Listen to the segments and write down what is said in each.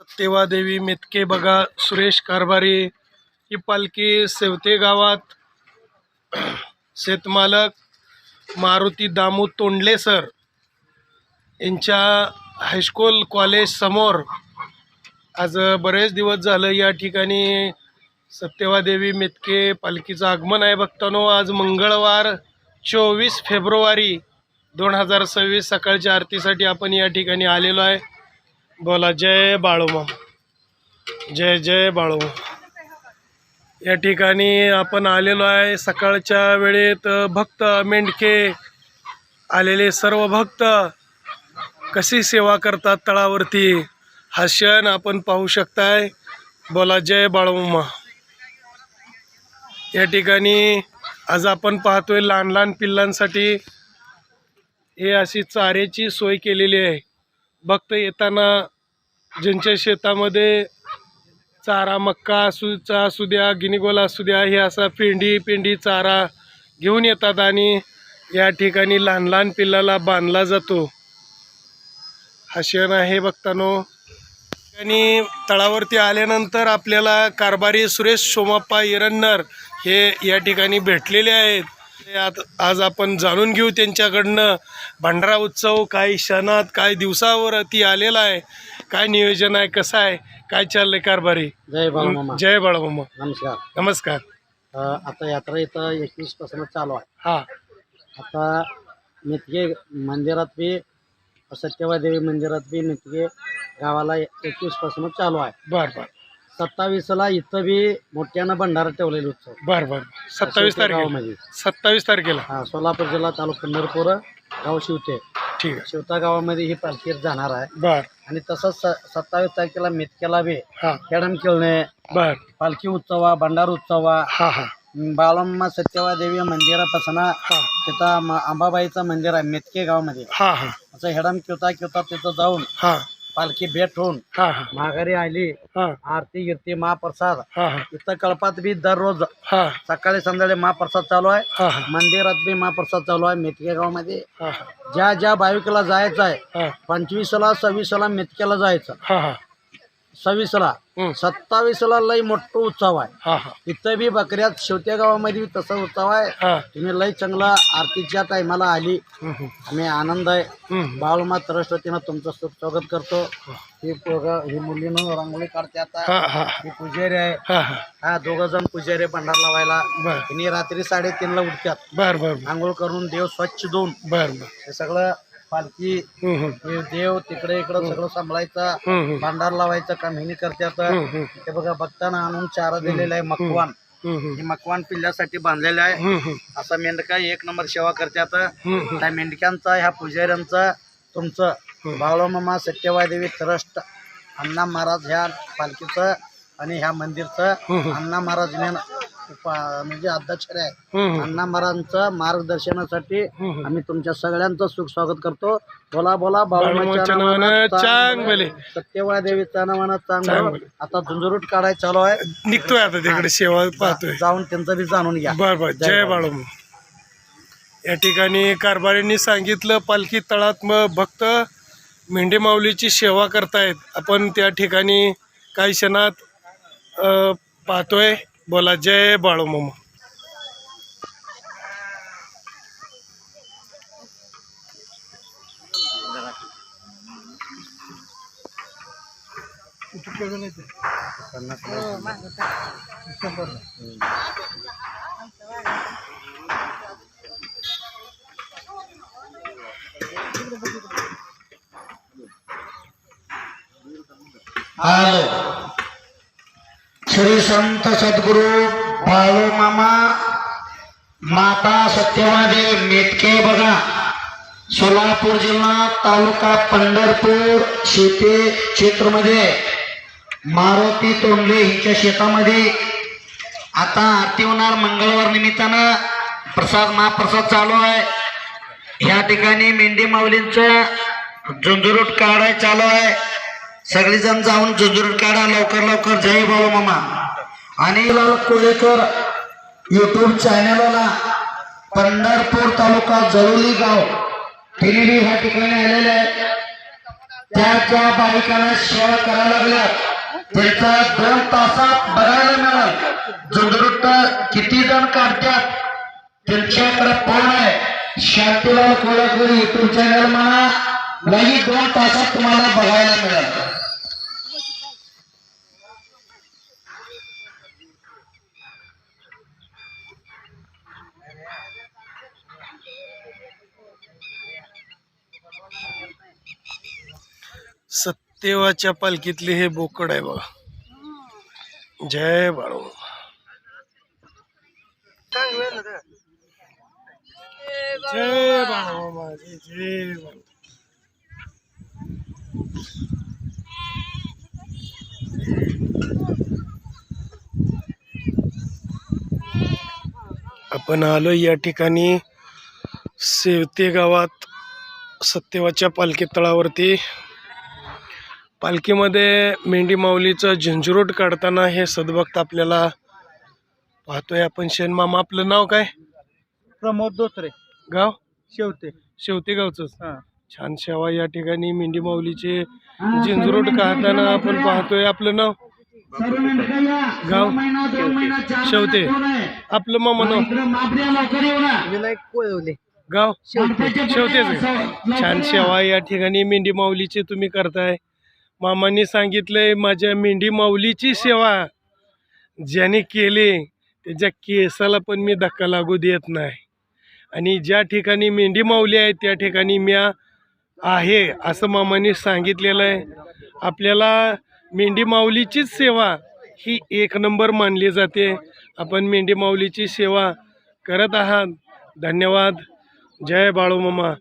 सत्यवादेवी मेतके बघा सुरेश कारभारी ही पालखी सेवते गावात शेतमालक मारुती दामू तोंडले सर यांच्या हायस्कूल कॉलेज समोर आज बरेच दिवस झालं या ठिकाणी सत्यवादेवी मेतके पालखीचं आगमन आहे. भक्तांनो, आज मंगळवार 24 फेब्रुवारी 2026 सकाळच्या आरतीसाठी आपण या ठिकाणी आलेलो आहे. बोला जय बाळूमामा, जय जय बाळूमामा. या ठिकाणी आपण आलेलो आहे. सकाळच्या वेळेत भक्त मेंढके आलेले सर्व भक्त कशी सेवा करतात तळावरती हा क्षण आपण पाहू शकताय. बोला जय बाळूमामा. या ठिकाणी आज आपण पाहतोय लहान लहान पिल्लांसाठी हे अशी चाऱ्याची सोय केलेली आहे. भक्त येताना ज्यांच्या शेतामध्ये चारा मक्का असू द्या, गिनीगोला असू द्या, हे असा पेंडी चारा घेऊन येतात आणि या ठिकाणी लहान लहान पिल्लाला बांधला जातो. हा क्षण आहे भक्तांनो. आणि तळावरती आल्यानंतर आपल्याला कारभारी सुरेश सोमाप्पा येरन्नर हे या ठिकाणी भेटलेले आहेत. आज आपण जाणून घेऊ त्यांच्याकडनं भंडारा उत्सव काय क्षणात काय दिवसावरती आलेला आहे, काय नियोजन आहे, कसं आहे, काय चाललंय कारभारी. जय बाळूमामा. जय बाळूमामा. नमस्कार. नमस्कार. आता यात्रा इथं 21 पासून चालू आहे. हा, आता मेतके मंदिरात बी सत्यवादेवी मंदिरात बी मेतके गावाला 21 पासून चालू आहे. बर बर. 27ला इथं बी मोठ्यानं भंडारा ठेवलेला उत्सव. बर बर. 27 तारखेला. 27 तारखेला. हा, सोलापूर जिल्हा तालुका पंढरपूर गाव शिवते. ठीक आहे. शिवता गावामध्ये ही पालखी जाणार आहे. बर. आणि तसंच 27 तारखेला मेतक्याला बी हा, खेळण खेळणे, बर, पालखी उत्सवा, भंडार उत्सवा, हा हा बाळूमामा सत्यवादेवी मंदिरापासून हा तिथं अंबाबाईचं मंदिर आहे मेतके गावामध्ये. हा हा असं हेडम किवता तिथं जाऊन हा पालखी भेट होऊन हा हा माघारी आली. हा आरती गिरती महाप्रसाद हा हा इथं कळपात बी दररोज हा सकाळी संध्याकाळी महाप्रसाद चालू आहे. हा हा मंदिरात बी महाप्रसाद चालू आहे मेतके गावामध्ये. हा ज्या ज्या भाविकाला जायचं आहे, हा 25ला 26ला मेतक्याला जायचं, हा हा 26ला 27ला लई मोठं उत्सव आहे. हा हा इथं बी बकऱ्यात शेवत्या गावामध्ये बी तसा उत्सव आहे. हा तुम्ही लई चांगला आरतीच्या टायमाला आली, आम्ही आनंद आहे. बाळूमा ट्रस्ट वतीनं तुमचं स्वागत करतो. ही मुलीनं रांगोळी काढते आता. हा हा ही पुजारी आहे. हा हा हा, 2 जण पुजारी भंडार लावायला. बर तिने रात्री 3:30ला उठतात. बर बर आंघोळ करून देव स्वच्छ धुवून बर बर. हे सगळं पालखी हे देव तिकडे इकडं सगळं सांभाळायचं, भंडार लावायचं काम हिने करतात. ते बघा भक्तांना आणून चारा दिलेला आहे मकवान. हे मकवान पिल्ल्यासाठी बांधलेलं आहे. असा मेंढका 1 नंबर सेवा करतात. त्या मेंढक्यांचा ह्या पुजाऱ्यांचा तुमचं बाळूमामा सत्यवादेवी ट्रस्ट अण्णा महाराज ह्या पालखीचं आणि ह्या मंदिरचं अण्णा महाराज म्हणजे अध्यक्ष आहे. अण्णा महाराजांचं मार्गदर्शनासाठी आम्ही तुमच्या सगळ्यांचं सुख स्वागत करतो. बोला बोला बाळूमाच्या नावानं चांगले, सत्यवादेवीच्या नावानं चांगलं. आता झुंजुरूट काढायला चालू आहे. निघतोय आता तिकडे सेवा पाहतोय. जाऊन त्यांचं बी जाणून घ्या. बर बर. जय बाळूमामा. या ठिकाणी कारभारींनी सांगितलं पालखी तळात भक्त मेंढे माऊलीची सेवा करतायत. आपण त्या ठिकाणी काही क्षणात पाहतोय. बोला जय बाळूमामा. श्री संत सद्गुरु बाळूमामा माता सत्यवादेवी मेतके बघा सोलापूर जिल्हा तालुका पंढरपूर शेती क्षेत्रामध्ये मारुती तोंडले हिच्या शेतामध्ये आता आरती होणार. मंगळवार निमित्तानं महाप्रसाद चालू आहे. ह्या ठिकाणी मेंढी माऊलींचं झुंजुरूट काढाय चालू आहे. सगळेजण जाऊन झुंजुरूट काढा लवकर लवकर. जय बाळूमामा. आणि लाल कोळेकर यूट्यूब चॅनलला पंढरपूर तालुका जळोली गाव तिन्ही ह्या ठिकाणी आलेले आहे. त्या ज्या बालिकांना सेवा करायला लागल्या त्यांचा 2 तासात बघायला मिळाल झुंजरूट किती जण काढतात त्यांच्याकडे फोन आहे शांतीलाल कोल्हापुरी युट्यूब चॅनल म्हणा लगेच 2 तासात तुम्हाला बघायला मिळाल. सत्यवाच्या पालखीतले हे बोकड आहे बघा. जय बाळू. जय बाळू माझे जय बाळू. आपण आलो या ठिकाणी सेवते गावात सत्यवाच्या पालखी तळावरती. पालखीमध्ये मेंढी माऊलीचं झंझरोट काढताना हे सद्भक्त आपल्याला पाहतोय आपण. शेणमामा आपलं नाव काय? प्रमोद धोत्रे, गाव शेवते. शेवते गावचंच. हा. छान सेवा या ठिकाणी मेंढी माऊलीचे झंझरोट काढताना आपण पाहतोय. आपलं नाव? गाव शेवते. आपलं मामा नाव? विनायक कोळवले, गाव शेवतेच. छान सेवा या ठिकाणी मेंढी माऊलीची तुम्ही करताय. मामांनी सांगितलंय माझ्या मेंढी माऊलीची सेवा ज्याने केली त्याच्या केसाला पण मी धक्का लागू देत नाही. आणि ज्या ठिकाणी मेंढी माऊली आहे त्या ठिकाणी मी आहे असं मामांनी सांगितलेलं आहे. आपल्याला मेंढी माऊलीचीच सेवा ही 1 नंबर मानली जाते. आपण मेंढी माऊलीची सेवा करत आहात. धन्यवाद. जय बाळू मामा.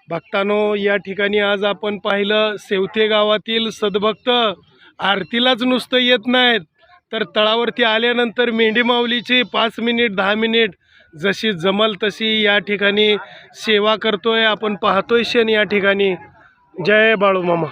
भक्तांनो, या ठिकाणी आज आपण पाहिलं सेवते गावातील सद्भक्त आरतीलाच नुसतं येत नाहीत तर तळावरती आल्यानंतर मेंढी माऊलीची 5 मिनिट 10 मिनिट जशी जमल तशी या ठिकाणी सेवा करतोय. आपण पाहतोय क्षण या ठिकाणी. जय बाळू मामा.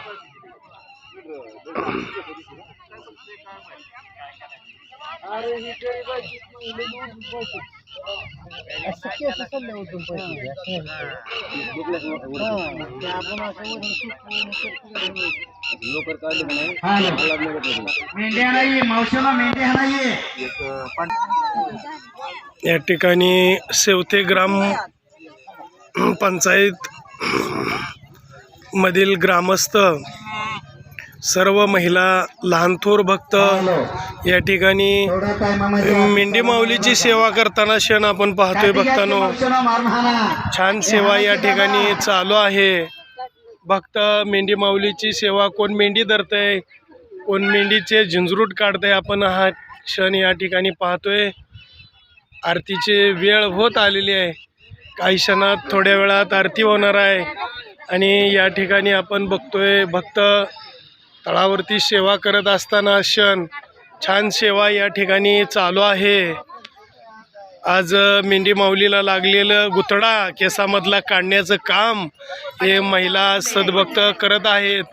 या ठिकाणी सेवते ग्राम पंचायत मधील ग्रामस्थ सर्व महिला लहान थोर भक्त या ठिकाणी मेंढी माऊलीची सेवा करताना क्षण आपण पाहतोय. भक्तांनो, छान सेवा या ठिकाणी चालू आहे. भक्त मेंढी माऊलीची सेवा, कोण मेंढी धरतंय, कोण मेंढीचे झंझरूट काढतंय, आपण हा क्षण या ठिकाणी पाहतोय. आरतीची वेळ होत आलेली आहे. काही क्षणात थोड्या वेळात आरती होणार आहे आणि या ठिकाणी आपण बघतोय भक्त तळावरती सेवा करत असताना क्षण छान सेवा या ठिकाणी चालू आहे. आज मेंढी माऊलीला लागलेलं गुतडा केसामधला काढण्याचं काम हे महिला सद्भक्त करत आहेत.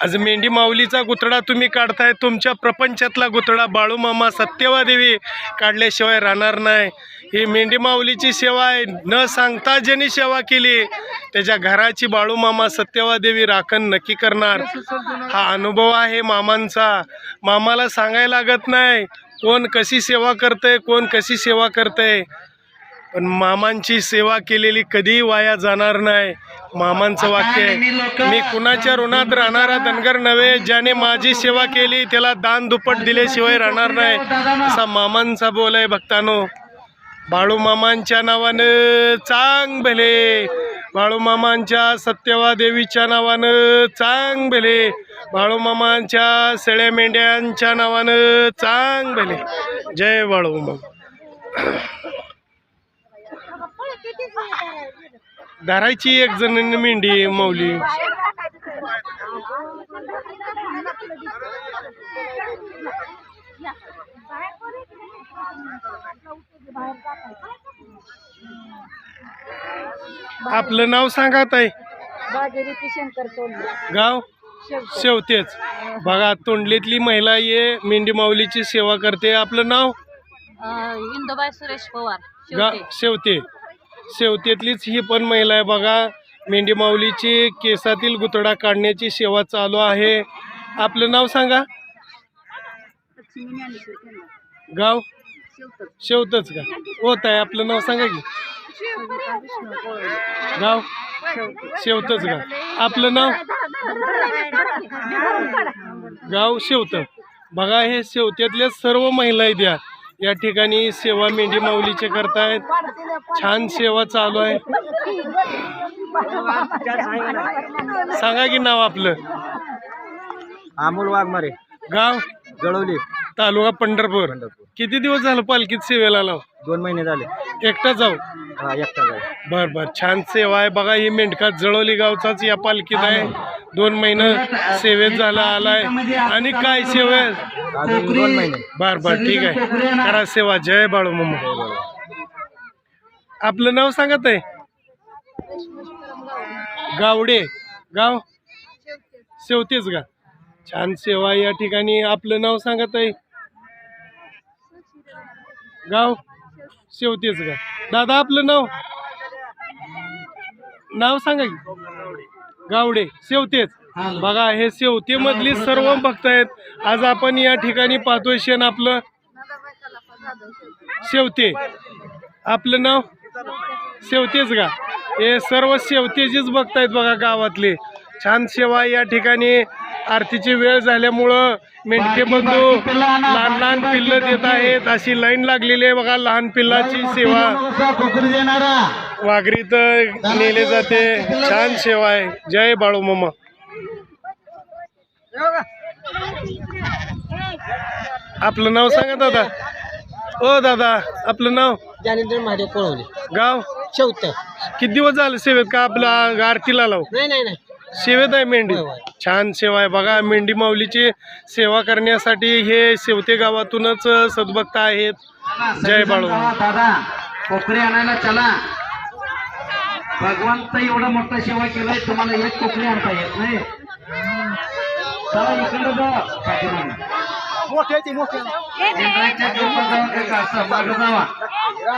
आज मेंढी माऊलीचा गुतडा तुम्ही काढताय. तुमच्या प्रपंचातला गुतडा बाळूमामा सत्यवादेवी काढल्याशिवाय राहणार नाही. ही मेंढी माऊलीची सेवा आहे. न सांगता ज्यांनी सेवा केली त्याच्या घराची बाळूमामा सत्यवादेवी राखण नक्की करणार. हा अनुभव आहे मामांचा. मामाला सांगायला लागत नाही कोण कशी सेवा करतंय, कोण कशी सेवा करतंय. पण मामांची सेवा केलेली कधीही वाया जाणार नाही. मामांचं वाक्य आहे, मी कुणाच्या ऋणात राहणारा धनगर नव्हे, ज्याने माझी सेवा केली त्याला दान दुप्पट दिल्याशिवाय राहणार नाही, असा मामांचा बोल आहे. भक्तांनो, बाळूमामांच्या नावानं चांग भले, बाळूमामांच्या सत्यवादेवीच्या नावानं चांग भले, बाळूमामांच्या शेळ्या मेंढ्यांच्या नावानं चांग भले. जय बाळूमामा. धरायची एक जण मेंढी माऊली. आपलं नाव सांगा ताई. गाव शेवतेच. बघा, तोंडलीतली महिला ये मेंढी माऊलीची सेवा करते. आपलं नाव? इंदुबाई सुरेश पवार. शेवते. शेवतेतलीच ही पण महिला आहे. बघा, मेंढी माऊलीची केसातील गुतडा काढण्याची सेवा चालू आहे. आपलं नाव सांगा. गाव शेवतच का होत आहे. आपलं नाव सांगा की. गाव शेवतच का. आपलं नाव. गाव शेवत. बघा हे शेवत्यातल्या सर्व महिला आहेत या ठिकाणी सेवा मेंढी माऊलीचे करतायत. छान सेवा चालू आहे. सांगा की नाव आपलं. अमोल वाघमारे, गाव जळवली, तालुका पंढरपूर. किती दिवस झालं पालखीत सेवेला लाव. 2 महिने झाले. एकटा जाऊ. एकटा जाऊ. बर बर छान सेवा आहे. बघा ही मेंढका जळवली गावचाच या पालखीत आहे. 2 महिने सेवेत झाला आलाय. आणि काय सेवा. 2 महिने. बर बर ठीक आहे करा सेवा. जय बाळू मामा. आपलं नाव सांगत आहे. गावडे. गाव शेवतेच का. छान सेवा या ठिकाणी. आपलं नाव सांगत आहे. गाव शेवतेच का. दादा आपलं नाव सांगा की. गावडे शेवतेच. बघा हे शेवते मधली सर्व भक्त आहेत. आज आपण या ठिकाणी पाहतोय शेण आपलं शेवते. आपलं नाव शेवतेच का. हे सर्व शेवतेचीच भक्त आहेत बघा गावातले. छान सेवा या ठिकाणी. आरतीची वेळ झाल्यामुळं मेंढके बंधू लहान लहान पिल्लं देत आहेत. अशी लाईन लागलेली आहे बघा. लहान पिल्लाची सेवा वाघरीत नेले जाते. छान सेवा आहे. जय बाळू मामा. आपलं नाव सांगा दादा. ओ दादा आपलं नाव. ज्ञानेंद्र महादेव कोळवले, गाव शेवत. किती दिवस झाले सेवेत का. आपला आरतीला लाव. नाही सेवेत आहे मेंढी. छान सेवा आहे बघा. मेंढी माऊलीची सेवा करण्यासाठी हे शेवते गावातूनच सद्भक्त आहेत. जय बाळू. दादा कोकरी आणायला चला. भगवंत एवढा मोठा सेवा केलाय, तुम्हाला एक कोकरी आणता येत नाही. चला इकडे जा. मागं जावा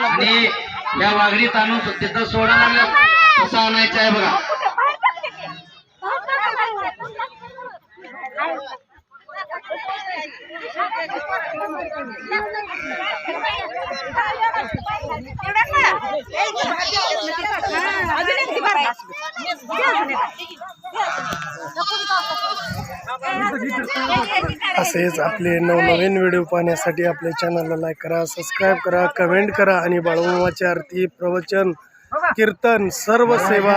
आणि या वाघरीत आणून तिथं सोडा लागलं कसं आणायचं आहे बघा. असेच आपले नवनवीन व्हिडिओ पाहण्यासाठी आपल्या चॅनलला लाईक करा, सबस्क्राईब करा, कमेंट करा आणि बाळूमामाची आरती, प्रवचन, कीर्तन सर्व सेवा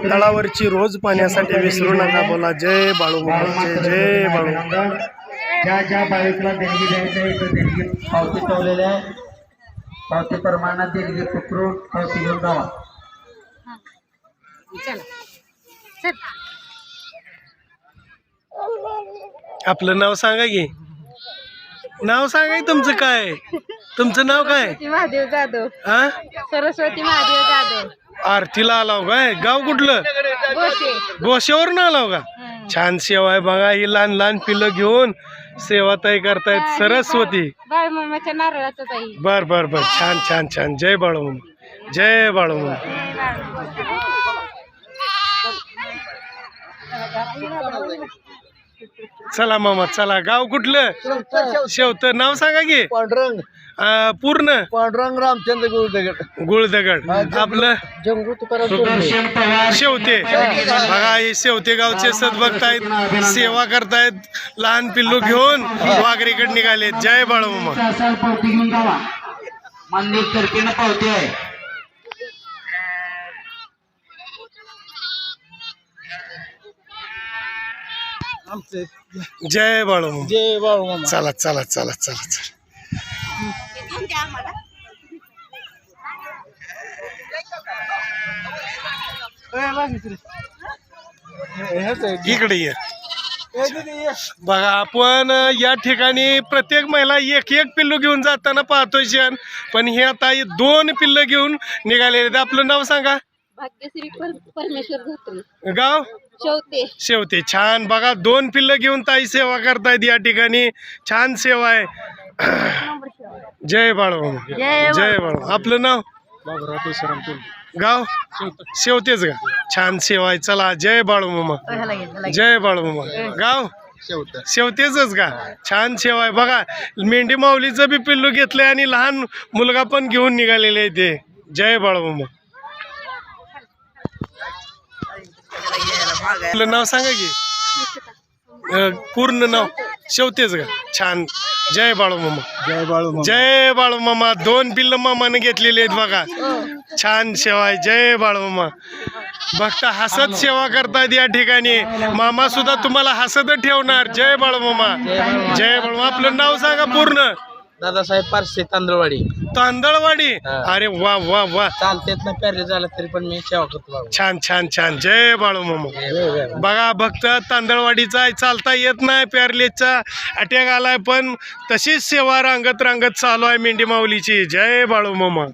तळावरची रोज पाहण्यासाठी विसरू नका. बोला जय बाळूमामा. जय बाळू. ज्या बाळीतला देणगी द्यायचं आहे इथं देणगी पावती ठेवलेली आहे. पावती प्रमाणात देणगी पकडून पावती घेऊन जावा. आपलं नाव सांगा की. नाव सांगा की तुमचं काय. तुमचं नाव काय. महादेव जाधव. हा सरस्वती महादेव जाधव. आरतीला आलाव काय. गाव कुठलं. गोशे. गोशावरून आलाव का. छान सेवा आहे बघा. ही लहान लहान पिल्लं घेऊन सेवा ताई करतायत. सरस्वती बाळूमामाच्या नारळाचा ताई. बर बर बर छान छान छान. जय बाळूमामा. जय बाळूमामा. चला मामा चला. गाव कुठलं. शेवत. नाव सांगा की. पांडुरंग. पूर्ण. पांडुरंग रामचंद्र गुळदगड. गुळदगड. आपलं जंगू तुकाराम सुदर्शन पवार शेवते. बघा हे शेवते गावचे सद्भक्त आहेत. सेवा करतायत. लहान पिल्लू घेऊन वाघरीकडे निघाले. जय बाळूमामा. असाल पावती घेऊन जावा. मंदिर तर्फेनं पावती आहे. जय बाळूमामा. जय बाळूमामा. चला चला चला चला चला. इकडे ये. बघा आपण या ठिकाणी प्रत्येक महिला एक एक पिल्लू घेऊन जाताना पाहतोय शेण. पण हे आता 2 पिल्लं घेऊन निघालेले. आपलं नाव सांगा. भाग्यश्री परमेश्वर धोत्रे. गाव शेवते. शेवते. छान बघा 2 पिल्लं घेऊन ताई सेवा करतायत या ठिकाणी. छान सेवा आहे. जय बाळू. जय बाळू. आपलं नाव. गाव शेवतेच का छान सेवा आहे चला जय बाळूमामा जय बाळूमामा गाव शेवतेच का छान सेवा आहे बघा मेंढी माऊलीचं बी पिल्लू घेतलंय आणि लहान मुलगा पण घेऊन निघालेले आहे ते जय बाळूमामा आपलं नाव सांगा की पूर्ण नाव शेवतेच का छान जय बाळूमामा जय बाळूमामा 2 पिल्ल मामाने घेतलेले आहेत बघा छान सेवा आहे जय बाळूमामा भक्त हसत सेवा करतायत या ठिकाणी मामा सुद्धा तुम्हाला हसत ठेवणार जय बाळूमामा जय बाळूमामा आपलं नाव सांगा पूर्ण दादासाहेब पारसे तांदळवाडी तांदळवाडी अरे वा वा वा चालतेत ना पॅरले झालं तरी पण मी सेवा करतो छान छान छान जय बाळूमामा बघा भक्त तांदळवाडीचा आहे, चालता येत नाही पॅरलेजचा अटॅक आलाय पण तशीच सेवा रांगत रांगत चालू आहे मेंढी माऊलीची जय बाळूमामा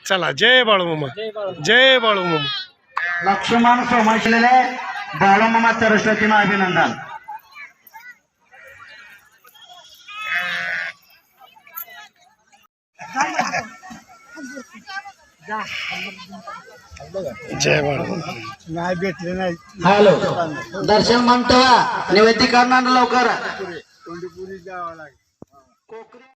चला जय बाळूमामा जय बाळूमामा लक्ष्मण सोमाशलेले बाळूमामा सरस्वतीनं अभिनंदन जय बाळूमामा नाही भेटले नाही हॅलो दर्शन म्हणतो निवेदी करणार लवकर तोंडीपुरी जावं लागेल